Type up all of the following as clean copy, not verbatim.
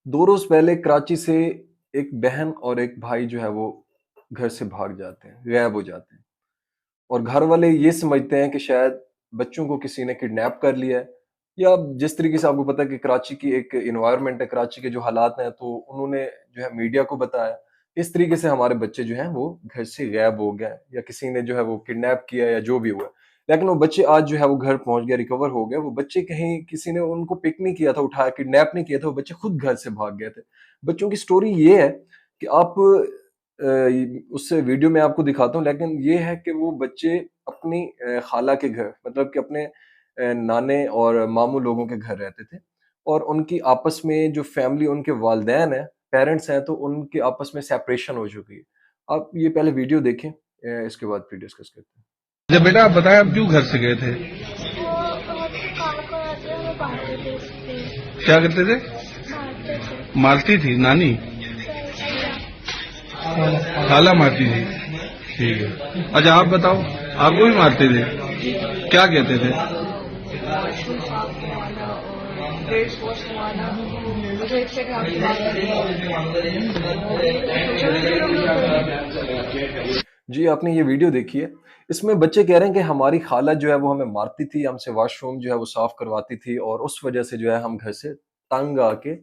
2 रोज़ पहले कराची से एक बहन और एक भाई जो है वो घर से भाग जाते हैं, गायब हो जाते हैं। और घर वाले ये समझते हैं कि शायद बच्चों को किसी ने किडनैप कर लिया है, या जिस तरीके से आपको पता है कि कराची की एक एनवायरनमेंट है, कराची के जो हालात हैं, तो उन्होंने जो है मीडिया को बताया। इस तरीके से हमारे बच्चे जो हैं वो घर से गायब हो गए, या किसी ने जो है वो किडनैप किया, या जो भी हुआ। लेकिन वो बच्चे आज जो है वो घर पहुँच गए, रिकवर हो गए। वो बच्चे कहीं किसी ने उनको पिक नहीं किया था, उठाया, किडनैप नहीं किया था, वो बच्चे खुद घर से भाग गए थे। बच्चों की स्टोरी ये है कि आप उससे वीडियो मैं आपको दिखाता हूँ, लेकिन ये है कि वो बच्चे अपनी खाला के घर, मतलब कि अपने नाने और मामू लोगों के घर रहते थे, और उनकी आपस में जो फैमिली, उनके वालिदैन हैं, पेरेंट्स हैं, तो उनके आपस में सेपरेशन हो चुकी है। आप ये पहले वीडियो देखें, इसके बाद फिर डिस्कस करते हैं। अच्छा बेटा, आप बताएं, आप क्यों घर से गए थे? वो होती काला को आती है, वो मारते थे उसकी। क्या करते थे? मारते थे। मारती थी नानी? सैया। खाला मारती थी। ठीक है। अच्छा आप बताओ, आपको भी मारते थे? क्या कहते थे? वॉशरूम साफ करवाना और बेड्स वॉश करवाना, मुझे इससे काफी जी, आपने ये वीडियो देखी है। इसमें बच्चे कह रहे हैं कि हमारी खाला जो है वो हमें मारती थी, हमसे वॉशरूम जो है वो साफ़ करवाती थी, और उस वज़ह से जो है हम घर से तंग आके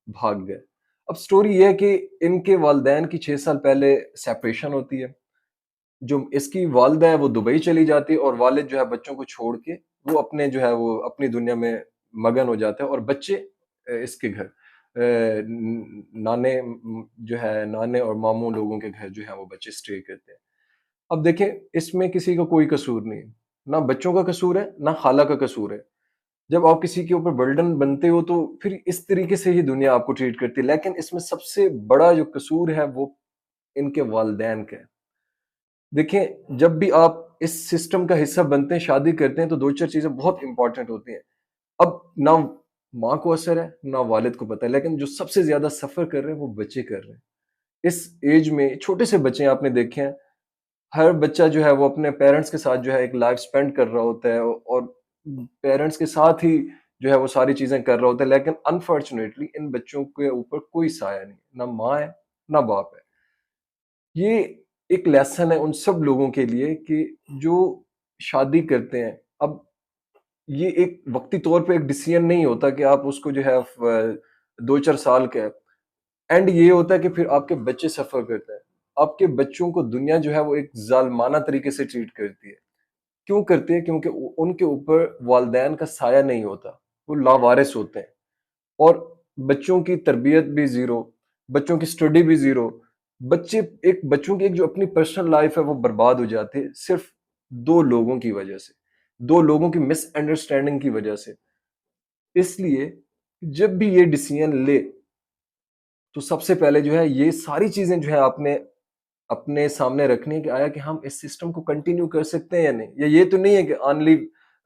भाग गए। अब स्टोरी ये है कि इनके वालिदैन की 6 साल पहले सेपरेशन होती है। जो इसकी वालिदा है वो दुबई चली जाती है, और वालिद जो है बच्चों को छोड़ के वो अपने जो है वो अपनी दुनिया में मगन हो जाते हैं, और बच्चे इसके घर नाने जो है नाने और मामू लोगों के घर जो है वो बच्चे स्टे करते हैं। अब देखें, इसमें किसी का कोई कसूर नहीं है। ना बच्चों का कसूर है, ना खाला का कसूर है। जब आप किसी के ऊपर बर्डन बनते हो तो फिर इस तरीके से ही दुनिया आपको ट्रीट करती है। लेकिन इसमें सबसे बड़ा जो कसूर है वो इनके वालिदैन का है। देखें, जब भी आप इस सिस्टम का हिस्सा बनते हैं, शादी करते हैं, तो 2-4 चीज़ें बहुत इम्पोर्टेंट होती हैं। अब ना माँ को असर है, ना वालिद को पता है, लेकिन जो सबसे ज़्यादा सफ़र कर रहे हैं वो बच्चे कर रहे हैं। इस एज में छोटे से बच्चे आपने देखे हैं, हर बच्चा जो है वो अपने पेरेंट्स के साथ जो है एक लाइफ स्पेंड कर रहा होता है, और पेरेंट्स के साथ ही जो है वो सारी चीज़ें कर रहा होता है, लेकिन अनफॉर्चुनेटली इन बच्चों के ऊपर कोई साया नहीं है, ना माँ है, ना बाप है। ये एक लेसन है उन सब लोगों के लिए कि जो शादी करते हैं। अब ये एक वक़्ती तौर पे एक डिसीज़न नहीं होता कि आप उसको जो है 2-4 साल का है। एंड ये होता है कि फिर आपके बच्चे सफ़र करते हैं। आपके बच्चों को दुनिया जो है वो एक ज़ालिमाना तरीके से ट्रीट करती है। क्यों करती है? क्योंकि उ उनके ऊपर वालिदैन का साया नहीं होता। वो लावारिस होते हैं, और बच्चों की तरबियत भी ज़ीरो, बच्चों की स्टडी भी ज़ीरो। बच्चों की एक जो अपनी पर्सनल लाइफ़ है वो बर्बाद हो जाती है सिर्फ़ 2 लोगों की वज़ह से, 2 लोगों की मिसअंडरस्टैंडिंग की वज़ह से। इसलिए जब भी ये डिसीज़न ले, तो सबसे पहले जो है ये सारी चीज़ें जो है आपने अपने सामने रखनी है कि आया कि हम इस सिस्टम को कंटिन्यू कर सकते हैं या नहीं। या ये तो नहीं है कि ओनली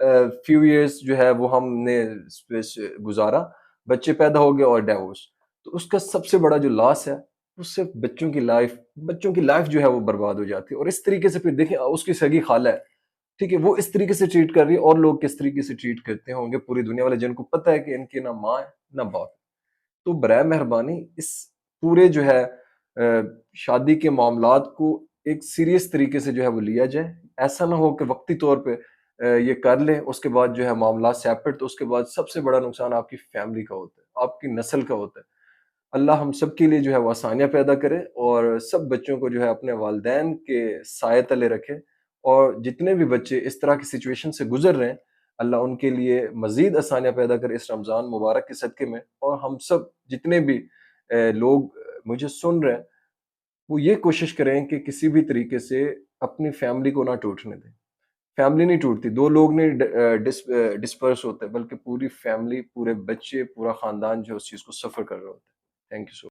फ्यू इयर्स जो है वो हमने स्पेस गुज़ारा, बच्चे पैदा हो गए और डिवोर्स। तो उसका सबसे बड़ा जो लॉस है, वो सिर्फ़ बच्चों की लाइफ़ जो है वो बर्बाद हो जाती है। और इस तरीके से फिर देखें, उसकी सगी खाला है, ठीक है? वो इस तरीके से ट्रीट कर रही है, और लोग किस तरीके से ट्रीट करते होंगे पूरी दुनिया वाले, जिनको पता है कि इनकी ना माँ है, ना बाप है। तो बराए मेहरबानी इस पूरे जो है शादी के मामलात को एक सीरियस तरीके से जो है वो लिया जाए। ऐसा ना हो कि वक़्ती तौर पे ये कर लें, उसके बाद जो है मामला सेपरेट, तो उसके बाद सबसे बड़ा नुकसान आपकी फैमिली का होता है, आपकी नस्ल का होता है। अल्लाह हम सब के लिए जो है वो आसानियाँ पैदा करे, और सब बच्चों को जो है अपने वालिदैन के साए तले रखे, और जितने भी बच्चे इस तरह की सिचुएशन से गुज़र रहे हैं, अल्लाह उनके लिए मज़ीद आसानियाँ पैदा करे इस रमज़ान मुबारक के सदक़े में। और हम सब जितने भी लोग मुझे सुन रहे हैं, वो ये कोशिश करें कि किसी भी तरीके से अपनी फैमिली को ना टूटने दें। फैमिली नहीं टूटती, 2 लोग नहीं डिस्पर्स होते, बल्कि पूरी फैमिली, पूरे बच्चे, पूरा ख़ानदान जो है उस चीज़ को सफ़र कर रहा होता है। Thank you so